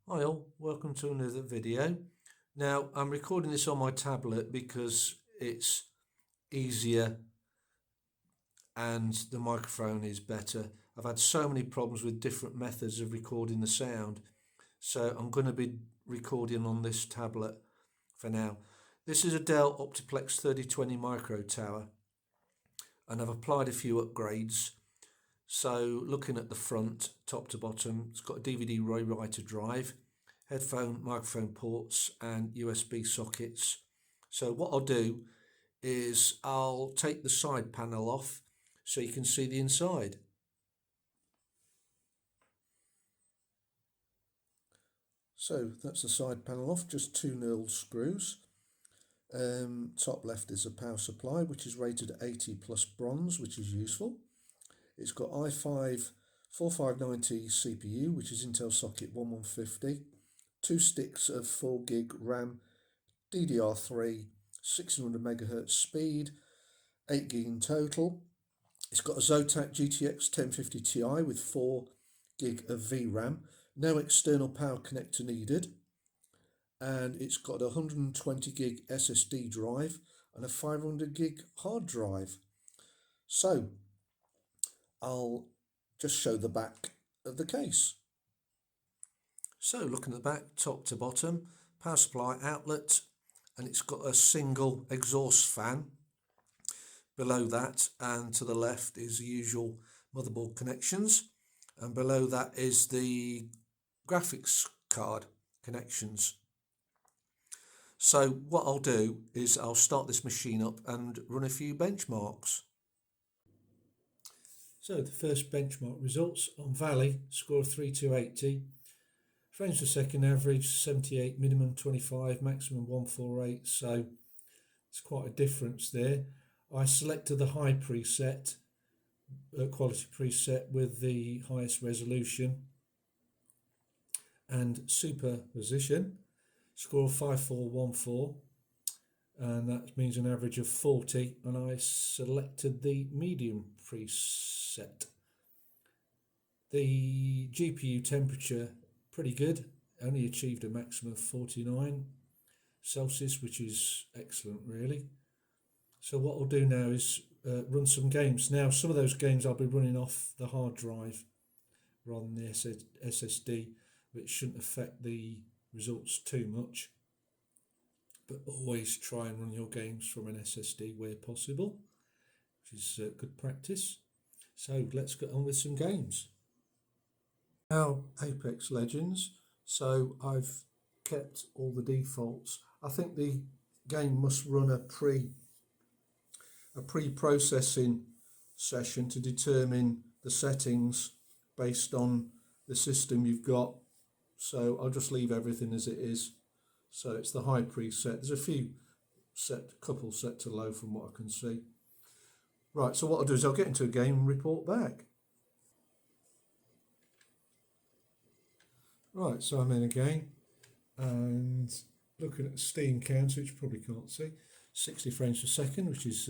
Hi all, welcome to another video. Now I'm recording this on my tablet because it's easier and the microphone is better. I've had so many problems with different methods of recording the sound, so I'm going to be recording on this tablet for now. This is a Dell optiplex 3020 micro tower and I've applied a few upgrades. So looking at the front, top to bottom, it's got a DVD writer drive, headphone, microphone ports and USB sockets. So what I'll do is I'll take the side panel off so you can see the inside. So that's the side panel off, just two nilled screws. Top left is a power supply which is rated 80 plus bronze, which is useful. It's got i5 4590 CPU, which is Intel socket 1150, two sticks of 4 gig RAM, DDR3, 600 megahertz speed, 8 gig in total. It's got a Zotac GTX 1050 Ti with 4 gig of VRAM, no external power connector needed, and it's got a 120 gig SSD drive and a 500 gig hard drive. So I'll just show the back of the case. So looking at the back, top to bottom, power supply outlet, and it's got a single exhaust fan below that, and to the left is the usual motherboard connections, and below that is the graphics card connections. So what I'll do is I'll start this machine up and run a few benchmarks. So the first benchmark results on Valley, score 3280, frames per second average 78, minimum 25, maximum 148, so it's quite a difference there. I selected the high preset, quality preset with the highest resolution and superposition, score 5414, and that means an average of 40, and I selected the medium preset. The GPU temperature pretty good, only achieved a maximum of 49 Celsius, which is excellent really. So what I'll do now is run some games. Now some of those games I'll be running off the hard drive rather than the SSD, which shouldn't affect the results too much, but always try and run your games from an SSD where possible, which is good practice. So let's get on with some games. Now Apex Legends, so I've kept all the defaults. I think the game must run a pre-processing session to determine the settings based on the system you've got, so I'll just leave everything as it is. So it's the high preset. There's a few couple set to low from what I can see. Right, so what I'll do is I'll get into a game and report back. Right, so I'm in a game and looking at the Steam counter, which you probably can't see, 60 frames per second, which is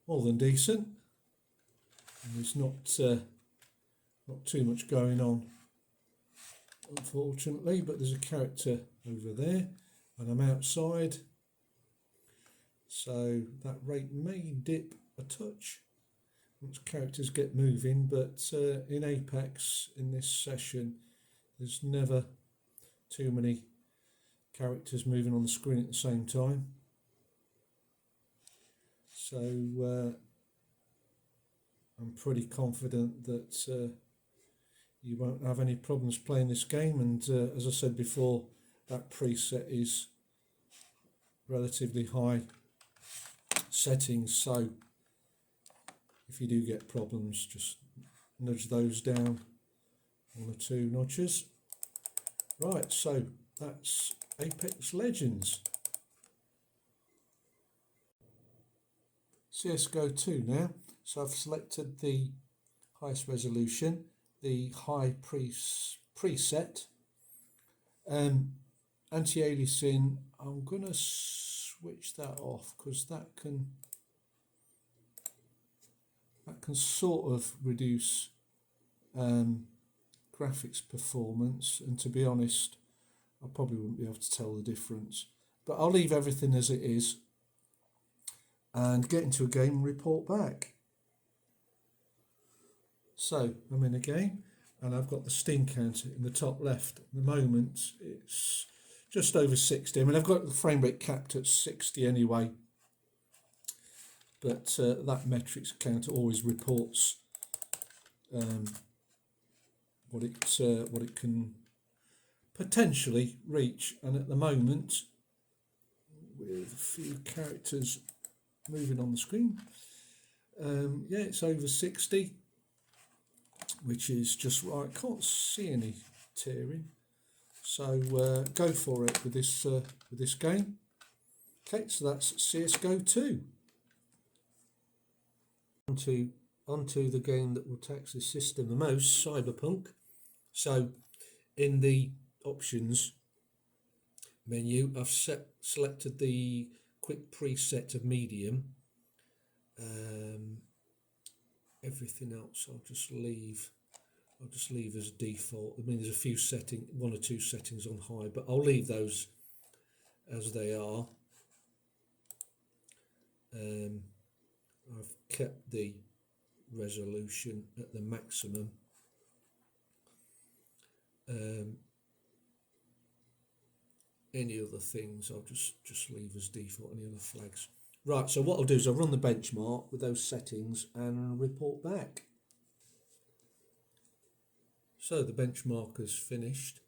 more than decent. And there's not too much going on, unfortunately, but there's a character over there and I'm outside, so that rate may dip a touch once characters get moving, but in Apex in this session there's never too many characters moving on the screen at the same time, so I'm pretty confident that you won't have any problems playing this game. And as I said before, that preset is relatively high settings, so if you do get problems, just nudge those down 1 or 2 notches. Right, so that's Apex Legends. CSGO 2 now. So I've selected the highest resolution, the high preset, anti-aliasing. I'm going to switch that off because that can sort of reduce graphics performance, and to be honest, I probably wouldn't be able to tell the difference. But I'll leave everything as it is and get into a game and report back. So I'm in a game and I've got the Steam counter in the top left. At the moment it's just over 60. I mean, I've got the frame rate capped at 60 anyway, but that metrics counter always reports what it can potentially reach. And at the moment, with a few characters moving on the screen, yeah, it's over 60, which is just right. Can't see any tearing, so go for it with this game. Okay, so that's CSGO 2. Onto the game that will tax this system the most, Cyberpunk. So in the options menu, I've selected the quick preset of medium. Everything else I'll just leave as default. I mean, there's a few one or two settings on high, but I'll leave those as they are. I've kept the resolution at the maximum. Any other things I'll just leave as default, any other flags. Right, so what I'll do is I'll run the benchmark with those settings and report back. So the benchmark has finished.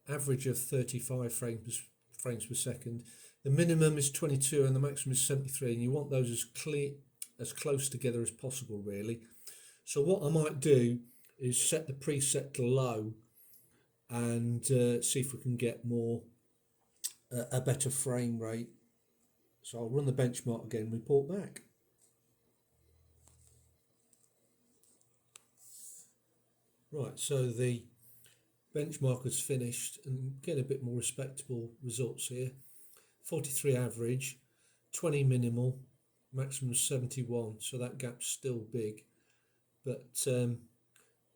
Average of 35 frames per second. The minimum is 22 and the maximum is 73, and you want those as close together as possible, really. So what I might do is set the preset to low and see if we can get a better frame rate. So I'll run the benchmark again, report back. Right, so the benchmark has finished and get a bit more respectable results here. 43 average, 20 minimal, maximum 71, so that gap's still big. But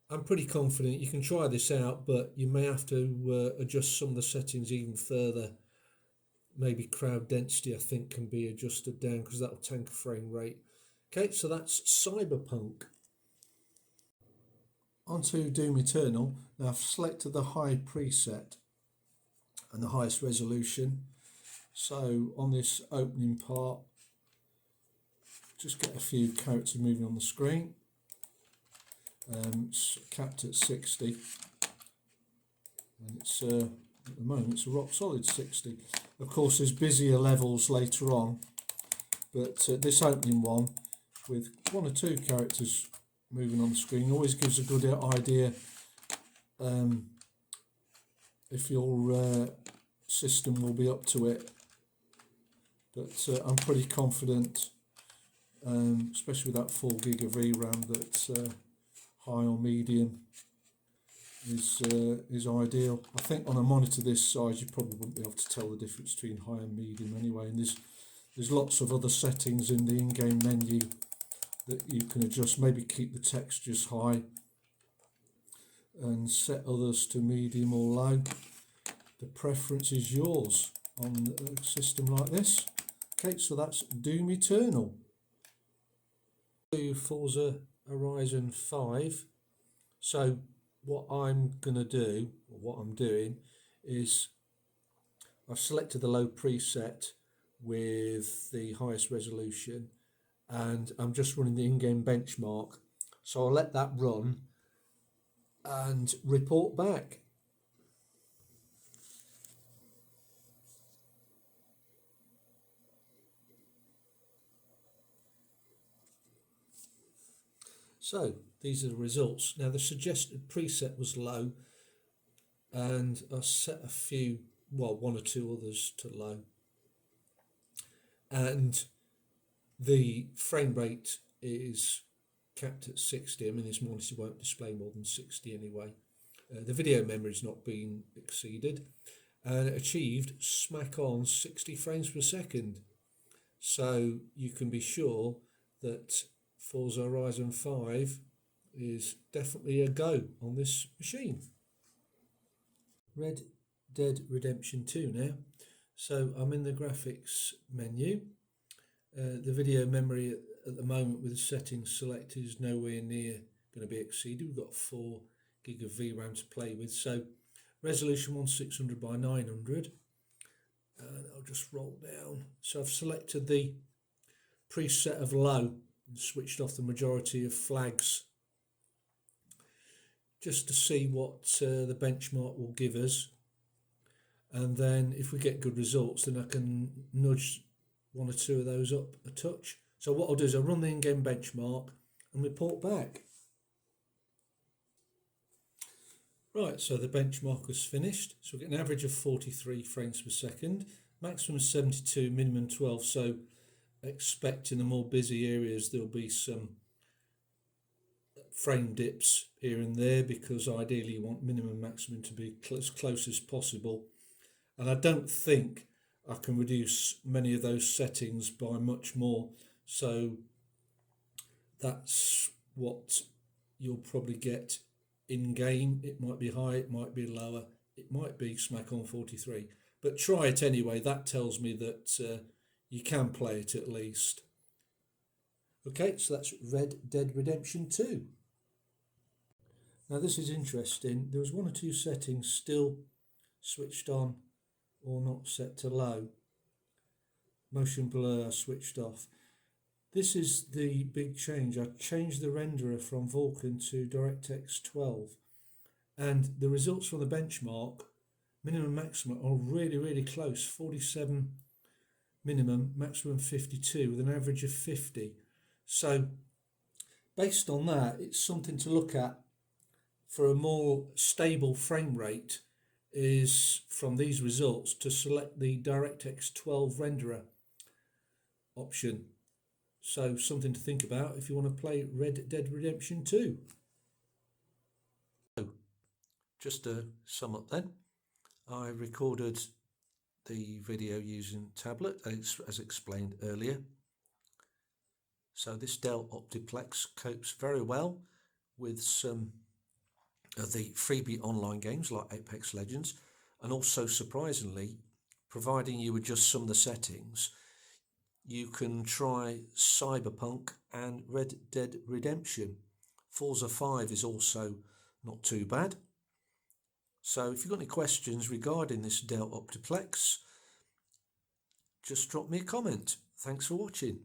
I'm pretty confident you can try this out, but you may have to adjust some of the settings even further. Maybe crowd density, I think, can be adjusted down because that'll tank a frame rate. Okay, so that's Cyberpunk. Onto Doom Eternal. Now I've selected the high preset and the highest resolution. So on this opening part, just get a few characters moving on the screen. It's capped at 60, and it's at the moment it's a rock solid 60. Of course, there's busier levels later on, but this opening one with one or two characters moving on the screen always gives a good idea if your system will be up to it. But I'm pretty confident, especially with that 4 gig of VRAM, that high or medium is ideal. I think on a monitor this size you probably wouldn't be able to tell the difference between high and medium anyway, and there's lots of other settings in the in-game menu that you can adjust. Maybe keep the textures high and set others to medium or low. The preference is yours on a system like this. Okay, so that's Doom Eternal. Forza Horizon 5. So what I'm going to do, or what I'm doing, is I've selected the low preset with the highest resolution, and I'm just running the in-game benchmark. So I'll let that run and report back. So these are the results. Now the suggested preset was low, and I set a few, well, one or two others to low, and the frame rate is capped at 60. I mean, this monitor won't display more than 60 anyway. The video memory is not being exceeded, and it achieved smack on 60 frames per second. So you can be sure that Forza Horizon 5 is definitely a go on this machine. Red Dead Redemption 2 now. So I'm in the graphics menu. The video memory at the moment with the settings selected is nowhere near going to be exceeded. We've got 4 gig of VRAM to play with. So resolution 1600 by 900. And I'll just roll down. So I've selected the preset of low and switched off the majority of flags just to see what the benchmark will give us. And then if we get good results, then I can nudge one or two of those up a touch. So what I'll do is I'll run the in-game benchmark and report back. Right, so the benchmark was finished. So we get an average of 43 frames per second, maximum 72, minimum 12. So expect in the more busy areas there'll be some frame dips here and there, because ideally you want minimum maximum to be as close as possible. And I don't think I can reduce many of those settings by much more. So that's what you'll probably get in game. It might be high, it might be lower, it might be smack on 43. But try it anyway. That tells me that you can play it at least. Okay, so that's Red Dead Redemption 2. Now this is interesting. There was one or two settings still switched on or not set to low. Motion blur switched off. This is the big change. I changed the renderer from Vulkan to DirectX 12, and the results from the benchmark, minimum maximum, are really close. 47 minimum, maximum 52, with an average of 50. So based on that, it's something to look at for a more stable frame rate, is from these results to select the DirectX 12 renderer option. So something to think about if you want to play Red Dead Redemption 2. So just to sum up then, I recorded the video using tablet as explained earlier. So this Dell optiplex copes very well with some of the freebie online games like Apex Legends, and also surprisingly, providing you adjust some of the settings, you can try Cyberpunk and Red Dead Redemption. Forza 5 is also not too bad. So if you've got any questions regarding this Dell optiplex, just drop me a comment. Thanks for watching.